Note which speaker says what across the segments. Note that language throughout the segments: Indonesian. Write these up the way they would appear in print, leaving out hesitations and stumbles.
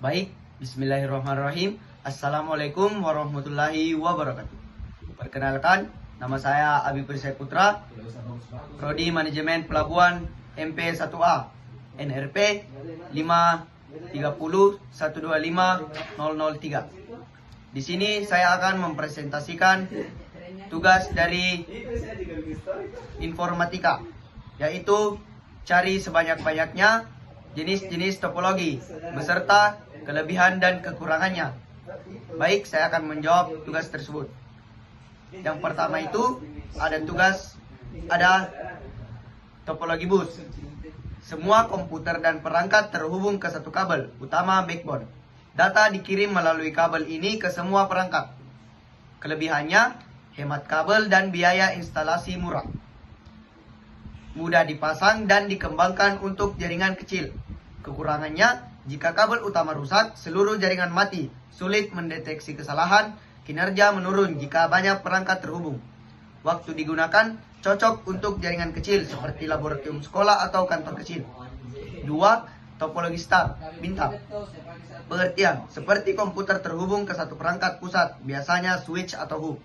Speaker 1: Baik, bismillahirrahmanirrahim. Assalamualaikum warahmatullahi wabarakatuh. Perkenalkan, nama saya Abi Prisai Putra, Prodi Manajemen Pelabuhan MP1A, NRP 530125003. Di sini saya akan mempresentasikan tugas dari informatika, yaitu cari sebanyak-banyaknya jenis-jenis topologi beserta kelebihan dan kekurangannya. Baik, saya akan menjawab tugas tersebut. Yang pertama itu ada topologi bus. Semua komputer dan perangkat terhubung ke satu kabel utama backbone. Data dikirim melalui kabel ini ke semua perangkat. Kelebihannya, hemat kabel dan biaya instalasi murah. Mudah dipasang dan dikembangkan untuk jaringan kecil. Kekurangannya, jika kabel utama rusak, seluruh jaringan mati, sulit mendeteksi kesalahan, kinerja menurun jika banyak perangkat terhubung. Waktu digunakan, cocok untuk jaringan kecil seperti laboratorium sekolah atau kantor kecil. 2. Topologi star, bintang. Pengertian, seperti komputer terhubung ke satu perangkat pusat, biasanya switch atau hub.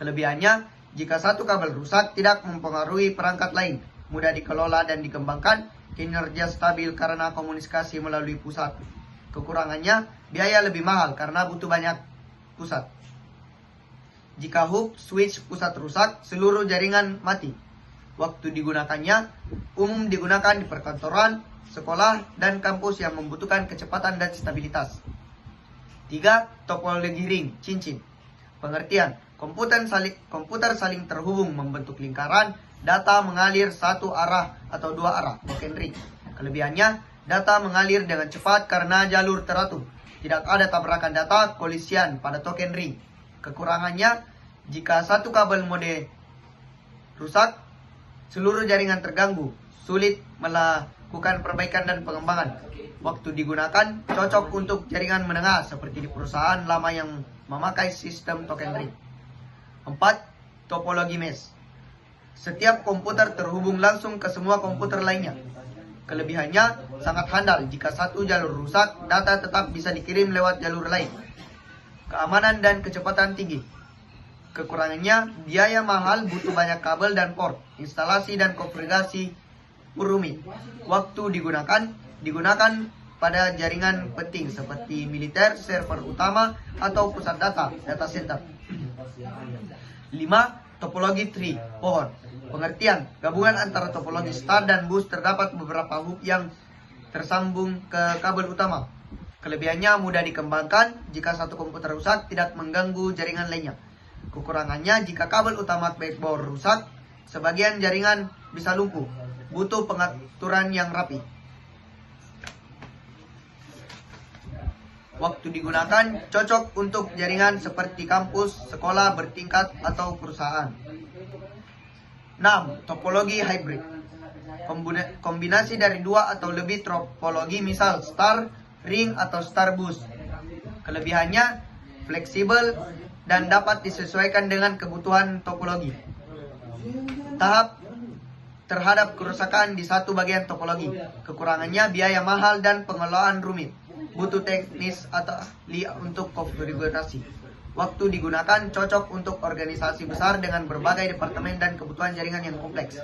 Speaker 1: Kelebihannya, jika satu kabel rusak tidak mempengaruhi perangkat lain, mudah dikelola dan dikembangkan, kinerja stabil karena komunikasi melalui pusat. Kekurangannya, biaya lebih mahal karena butuh banyak pusat. Jika hub switch pusat rusak, seluruh jaringan mati. Waktu digunakannya, umum digunakan di perkantoran, sekolah, dan kampus yang membutuhkan kecepatan dan stabilitas. 3. Topologi ring, cincin. Pengertian, komputer saling terhubung membentuk lingkaran, data mengalir satu arah atau dua arah, token ring. Kelebihannya, data mengalir dengan cepat karena jalur teratur. Tidak ada tabrakan data kolisian pada token ring. Kekurangannya, jika satu kabel mode rusak, seluruh jaringan terganggu, sulit melakukan perbaikan dan pengembangan. Waktu digunakan, cocok untuk jaringan menengah seperti di perusahaan lama yang memakai sistem token ring. 4. Topologi mesh. Setiap komputer terhubung langsung ke semua komputer lainnya. Kelebihannya sangat handal. Jika satu jalur rusak, data tetap bisa dikirim lewat jalur lain. Keamanan dan kecepatan tinggi. Kekurangannya, biaya mahal, butuh banyak kabel dan port. Instalasi dan konfigurasi rumit. Waktu digunakan pada jaringan penting seperti militer, server utama, atau pusat data center. 5. Topologi tree, pohon. Pengertian, gabungan antara topologi star dan bus, terdapat beberapa hub yang tersambung ke kabel utama. Kelebihannya mudah dikembangkan, jika satu komputer rusak tidak mengganggu jaringan lainnya. Kekurangannya, jika kabel utama backbone rusak, sebagian jaringan bisa lumpuh, butuh pengaturan yang rapi. Waktu digunakan, cocok untuk jaringan seperti kampus, sekolah bertingkat, atau perusahaan. 6. Topologi hybrid. Kombinasi dari dua atau lebih topologi, misal star, ring, atau star bus. Kelebihannya, fleksibel dan dapat disesuaikan dengan kebutuhan topologi. Tahap terhadap kerusakan di satu bagian topologi. Kekurangannya, biaya mahal dan pengelolaan rumit. Butuh teknis atau ahli untuk konfigurasi. Waktu digunakan, cocok untuk organisasi besar dengan berbagai departemen dan kebutuhan jaringan yang kompleks.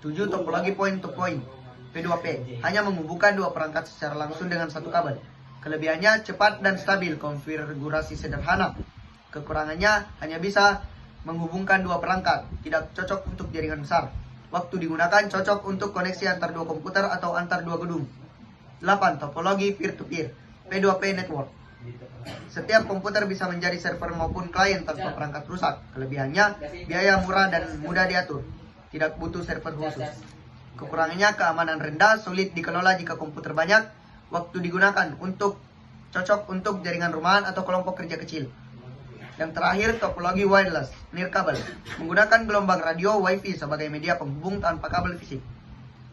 Speaker 1: 7. Topologi point-to-point, P2P. Hanya menghubungkan dua perangkat secara langsung dengan satu kabel. Kelebihannya cepat dan stabil, konfigurasi sederhana. Kekurangannya, hanya bisa menghubungkan dua perangkat, tidak cocok untuk jaringan besar. Waktu digunakan, cocok untuk koneksi antar dua komputer atau antar dua gedung. 8. Topologi peer-to-peer, P2P network. Setiap komputer bisa menjadi server maupun klien tanpa perangkat rusak. Kelebihannya, biaya murah dan mudah diatur, tidak butuh server khusus. Kekurangannya, keamanan rendah, sulit dikelola jika komputer banyak. Waktu digunakan cocok untuk jaringan rumahan atau kelompok kerja kecil. Yang terakhir, topologi wireless, nirkabel, menggunakan gelombang radio WiFi sebagai media penghubung tanpa kabel fisik.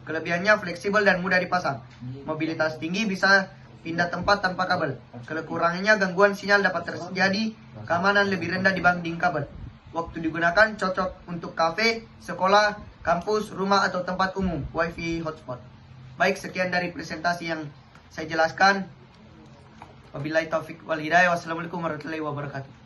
Speaker 1: Kelebihannya fleksibel dan mudah dipasang. Mobilitas tinggi, bisa pindah tempat tanpa kabel. Kekurangannya, gangguan sinyal dapat terjadi, keamanan lebih rendah dibanding kabel. Waktu digunakan, cocok untuk kafe, sekolah, kampus, rumah, atau tempat umum, wifi hotspot. Baik, sekian dari presentasi yang saya jelaskan. Wabillahi taufik wal hidayah. Wassalamualaikum warahmatullahi wabarakatuh.